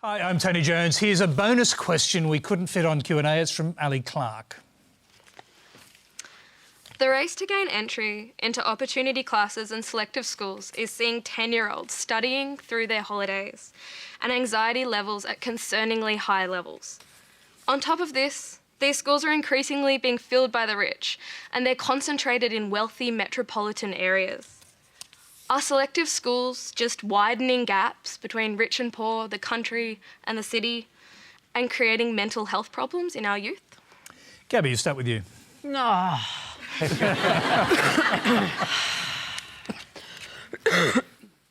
Hi, I'm Tony Jones. Here's a bonus question we couldn't fit on Q&A. It's from Ali Clark. The race to gain entry into opportunity classes and selective schools is seeing 10-year-olds studying through their holidays and anxiety levels at concerningly high levels. On top of this, these schools are increasingly being filled by the rich, and they're concentrated in wealthy metropolitan areas. Are selective schools just widening gaps between rich and poor, the country and the city, and creating mental health problems in our youth? Gabby, we'll start with you. No. What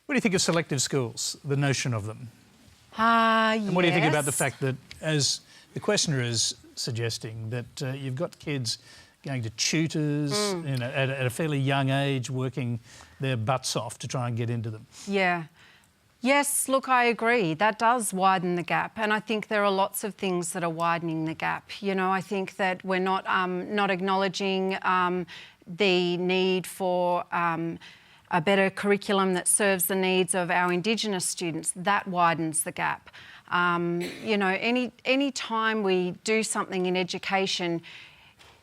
do you think of selective schools, the notion of them? And what do you think about the fact that, as the questioner is suggesting, that you've got kids going to tutors at a fairly young age, working their butts off to try and get into them? Yeah. Yes, look, I agree. That does widen the gap, and I think there are lots of things that are widening the gap. You know, I think that we're not acknowledging the need for a better curriculum that serves the needs of our Indigenous students. That widens the gap. You know, any time we do something in education,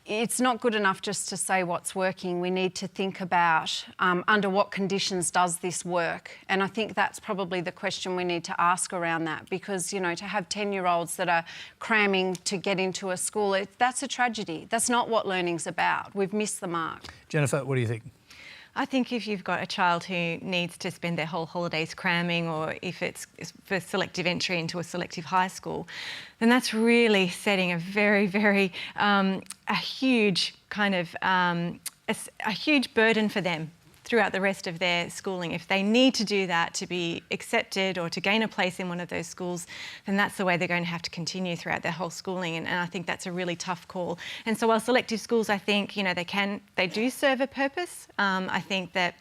it's not good enough just to say what's working. We need to think about under what conditions does this work? And I think that's probably the question we need to ask around that, because, you know, to have 10-year-olds that are cramming to get into a school, that's a tragedy. That's not what learning's about. We've missed the mark. Jennifer, what do you think? I think if you've got a child who needs to spend their whole holidays cramming, or if it's for selective entry into a selective high school, then that's really setting a very, very, a huge kind of, a huge burden for them throughout the rest of their schooling. If they need to do that to be accepted or to gain a place in one of those schools, then that's the way they're going to have to continue throughout their whole schooling. And I think that's a really tough call. And so while selective schools, I think, you know, they do serve a purpose. I think that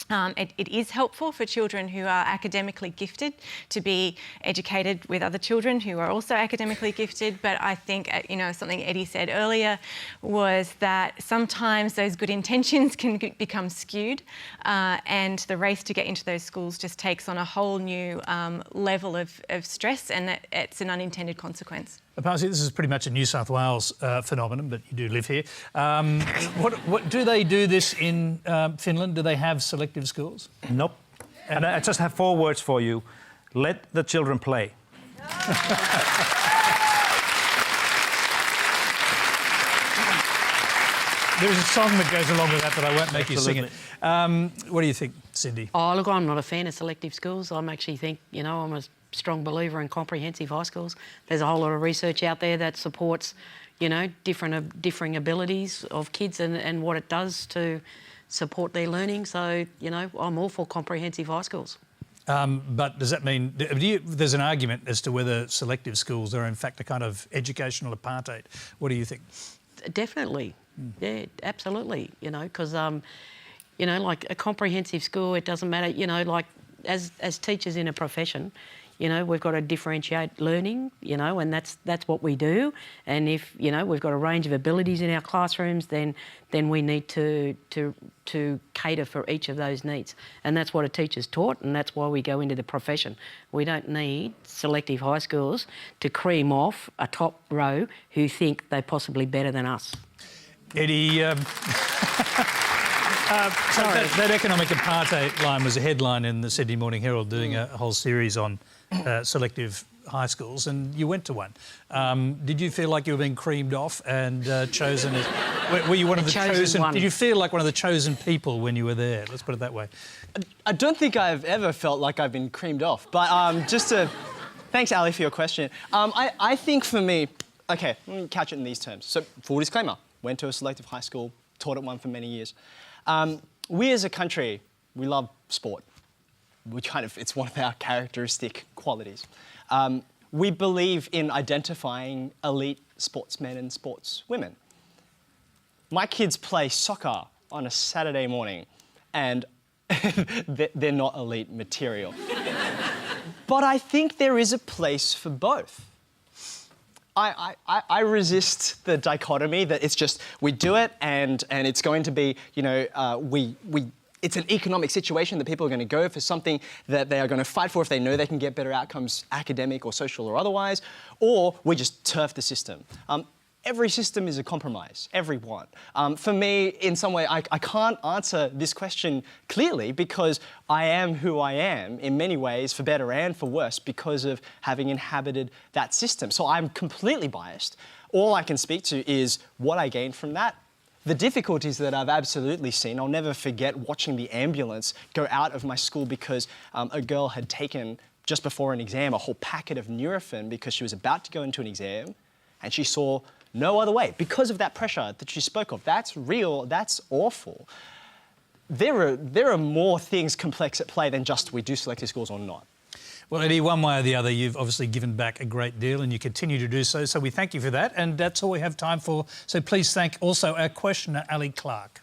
it is helpful for children who are academically gifted to be educated with other children who are also academically gifted. But I think, you know, something Eddie said earlier was that sometimes those good intentions can become skewed, and the race to get into those schools just takes on a whole new level of stress, and it's an unintended consequence. Apartheid, this is pretty much a New South Wales phenomenon, but you do live here. What do they do this in Finland? Do they have selective schools? Nope. And I just have 4 words for you. Let the children play. There's a song that goes along with that, but I won't make you sing it. What do you think, Cindy? Oh, look, I'm not a fan of selective schools. I'm actually think, you know, I'm a strong believer in comprehensive high schools. There's a whole lot of research out there that supports, you know, differing abilities of kids and what it does to support their learning. So, you know, I'm all for comprehensive high schools. But does that mean... there's an argument as to whether selective schools are in fact a kind of educational apartheid. What do you think? Definitely. Yeah, absolutely, you know, because, you know, like a comprehensive school, it doesn't matter, you know, like as teachers in a profession, you know, we've got to differentiate learning, you know, and that's what we do. And if, you know, we've got a range of abilities in our classrooms, then we need to cater for each of those needs. And that's what a teacher's taught, and that's why we go into the profession. We don't need selective high schools to cream off a top row who think they're possibly better than us. Eddie, so that economic apartheid line was a headline in the Sydney Morning Herald, doing a whole series on selective high schools, and you went to one. Did you feel like you were being creamed off and chosen as... Were you one of the chosen... Did you feel like one of the chosen people when you were there? Let's put it that way. I don't think I've ever felt like I've been creamed off, but just to... Thanks, Ali, for your question. I think for me... OK, let me catch it in these terms. So, full disclaimer, went to a selective high school, taught at one for many years. We as a country, we love sport. It's one of our characteristic qualities. We believe in identifying elite sportsmen and sportswomen. My kids play soccer on a Saturday morning, and they're not elite material. But I think there is a place for both. I resist the dichotomy that it's just we do it and it's going to be, you know, it's an economic situation that people are going to go for something that they are going to fight for if they know they can get better outcomes, academic or social or otherwise, or we just turf the system. Every system is a compromise, every one. For me, in some way, I can't answer this question clearly because I am who I am in many ways, for better and for worse, because of having inhabited that system. So I'm completely biased. All I can speak to is what I gained from that. The difficulties that I've absolutely seen, I'll never forget watching the ambulance go out of my school because a girl had taken, just before an exam, a whole packet of Nurofen because she was about to go into an exam and she saw no other way because of that pressure that she spoke of. That's real, that's awful. There are more things complex at play than just we do selective schools or not. Well, Eddie, one way or the other, you've obviously given back a great deal and you continue to do so. So we thank you for that. And that's all we have time for. So please thank also our questioner, Ali Clark.